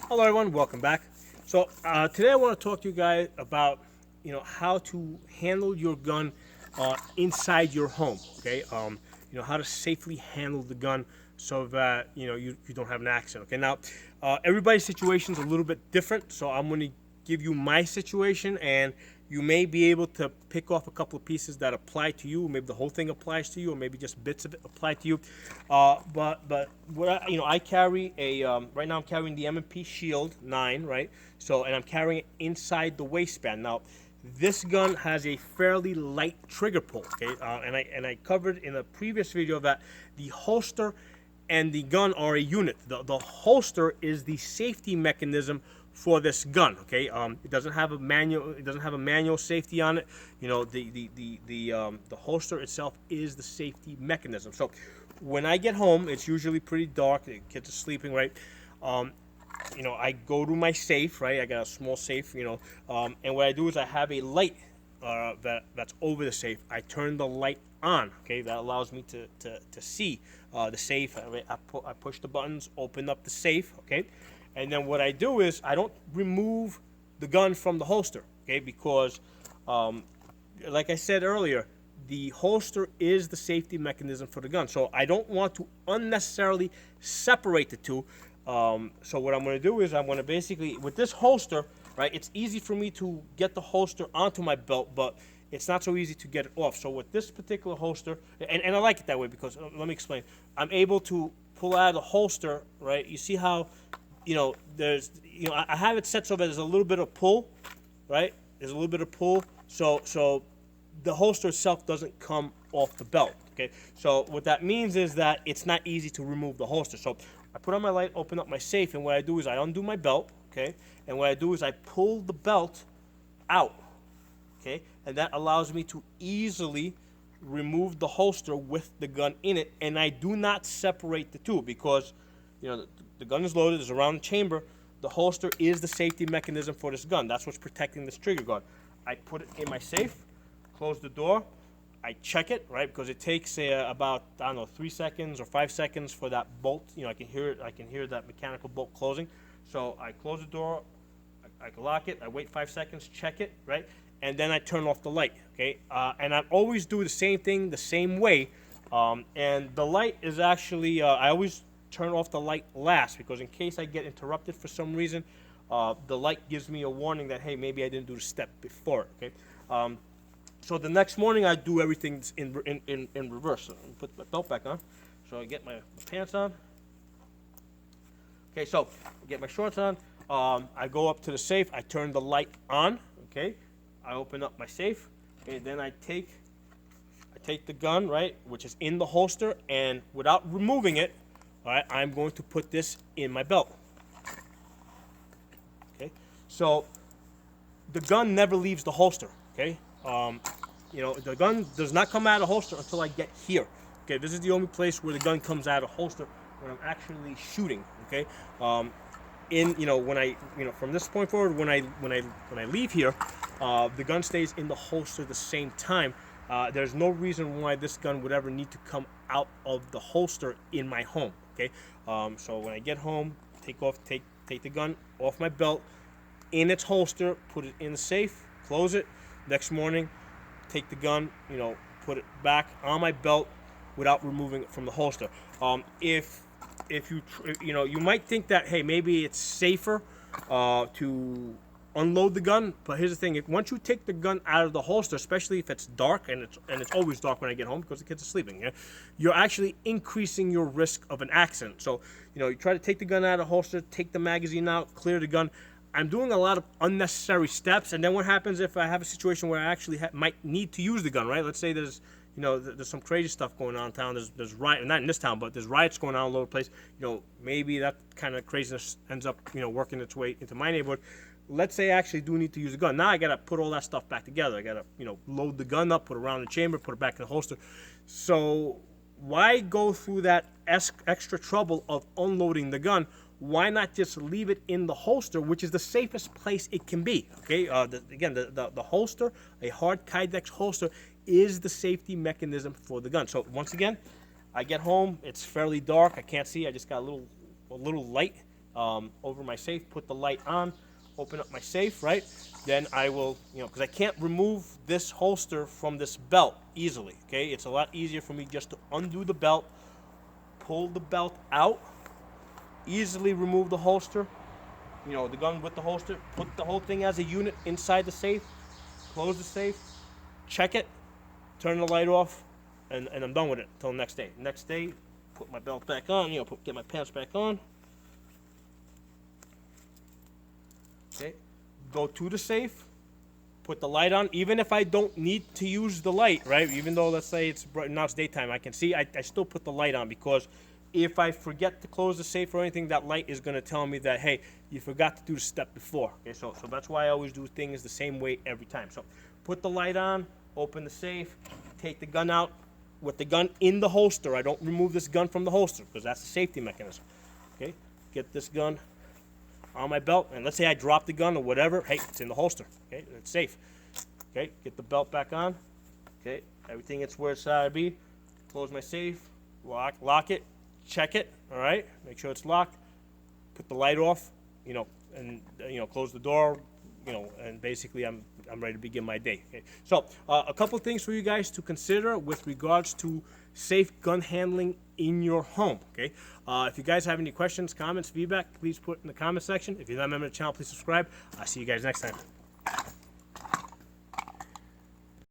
Hello everyone, welcome back. So today I want to talk to you guys about how to handle your gun inside your home. Okay, how to safely handle the gun so that you don't have an accident. Okay, now everybody's situation is a little bit different, so I'm going to give you my situation, and you may be able to pick off a couple of pieces that apply to you. Maybe the whole thing applies to you, or maybe just bits of it apply to you. But what I carry a right now I'm carrying the M&P Shield 9, right? So, and I'm carrying it inside the waistband. Now, this gun has a fairly light trigger pull. Okay, and I covered in a previous video that the holster and the gun are a unit. The holster is the safety mechanism for this gun. Okay, it doesn't have a manual. It doesn't have a manual safety on it. The holster itself is the safety mechanism. So when I get home, it's usually pretty dark. The kids are sleeping, right? I go to my safe, right? I got a small safe, and what I do is I have a light that's over the safe. I turn the light on. Okay, that allows me to see the safe. I push the buttons, open up the safe. Okay, and then what I do is I don't remove the gun from the holster. Okay, because like I said earlier, the holster is the safety mechanism for the gun. So I don't want to unnecessarily separate the two. So what I'm going to do is I'm going to basically, with this holster, right, it's easy for me to get the holster onto my belt, but it's not so easy to get it off. So with this particular holster, and I like it that way because, let me explain, I'm able to pull out of the holster, right? You see how, there's, I have it set so that there's a little bit of pull, right? There's a little bit of pull, so the holster itself doesn't come off the belt, okay? So what that means is that it's not easy to remove the holster. So I put on my light, open up my safe, and what I do is I undo my belt, okay? And what I do is I pull the belt out, okay? And that allows me to easily remove the holster with the gun in it, and I do not separate the two because, the gun is loaded, it's around the chamber. The holster is the safety mechanism for this gun. That's what's protecting this trigger guard. I put it in my safe, close the door, I check it, right, because it takes about, 3 seconds or 5 seconds for that bolt. I can hear it. I can hear that mechanical bolt closing. So I close the door, I lock it, I wait 5 seconds, check it, right, and then I turn off the light, okay? And I always do the same thing the same way. And the light is actually, I always turn off the light last because in case I get interrupted for some reason, the light gives me a warning that, hey, maybe I didn't do the step before, okay? So the next morning I do everything in reverse. So I put my belt back on. So I get my pants on. Okay, so I get my shorts on. I go up to the safe. I turn the light on. Okay, I open up my safe, and then I take the gun, right, which is in the holster, and without removing it, all right, I'm going to put this in my belt. Okay, so the gun never leaves the holster. Okay. The gun does not come out of the holster until I get here. Okay, this is the only place where the gun comes out of the holster when I'm actually shooting. Okay, when I, from this point forward, when I leave here, the gun stays in the holster the same time. There's no reason why this gun would ever need to come out of the holster in my home. Okay, so when I get home, take the gun off my belt, in its holster, put it in the safe, close it. Next morning, take the gun, put it back on my belt without removing it from the holster. If you might think that, hey, maybe it's safer to unload the gun, but here's the thing: once you take the gun out of the holster, especially if it's dark, and it's always dark when I get home because the kids are sleeping, you're actually increasing your risk of an accident. So you try to take the gun out of the holster, take the magazine out, clear the gun. I'm doing a lot of unnecessary steps, and then what happens if I have a situation where I actually might need to use the gun, right? Let's say there's some crazy stuff going on in town. There's riot, not in this town, but there's riots going on all over the place. Maybe that kind of craziness ends up, working its way into my neighborhood. Let's say I actually do need to use a gun. Now I gotta put all that stuff back together. I gotta, load the gun up, put it around the chamber, put it back in the holster. So why go through that extra trouble of unloading the gun? Why not just leave it in the holster, which is the safest place it can be? Okay. The holster, a hard Kydex holster, is the safety mechanism for the gun. So once again, I get home. It's fairly dark. I can't see. I just got a little light over my safe, put the light on, open up my safe, right? Then I will, because I can't remove this holster from this belt easily, okay? It's a lot easier for me just to undo the belt, pull the belt out, easily remove the holster, the gun with the holster, put the whole thing as a unit inside the safe, close the safe, check it, turn the light off, and I'm done with it until next day. Next day, put my belt back on, get my pants back on. Okay, go to the safe, put the light on. Even if I don't need to use the light, right? Even though, let's say it's now it's daytime, I can see, I still put the light on, because if I forget to close the safe or anything, that light is going to tell me that, hey, you forgot to do the step before. Okay, so that's why I always do things the same way every time. So put the light on, open the safe, take the gun out with the gun in the holster. I don't remove this gun from the holster, because that's the safety mechanism. Okay, get this gun on my belt, and let's say I drop the gun or whatever, hey, it's in the holster. Okay, it's safe. Okay, get the belt back on. Okay, everything it's where it's to be. Close my safe, lock it, check it. All right, make sure it's locked. Put the light off, and close the door, and basically I'm ready to begin my day. Okay, so a couple things for you guys to consider with regards to safe gun handling in your home. Okay, if you guys have any questions, comments, feedback, please put in the comment section. If you're not a member of the channel, please subscribe. I'll see you guys next time.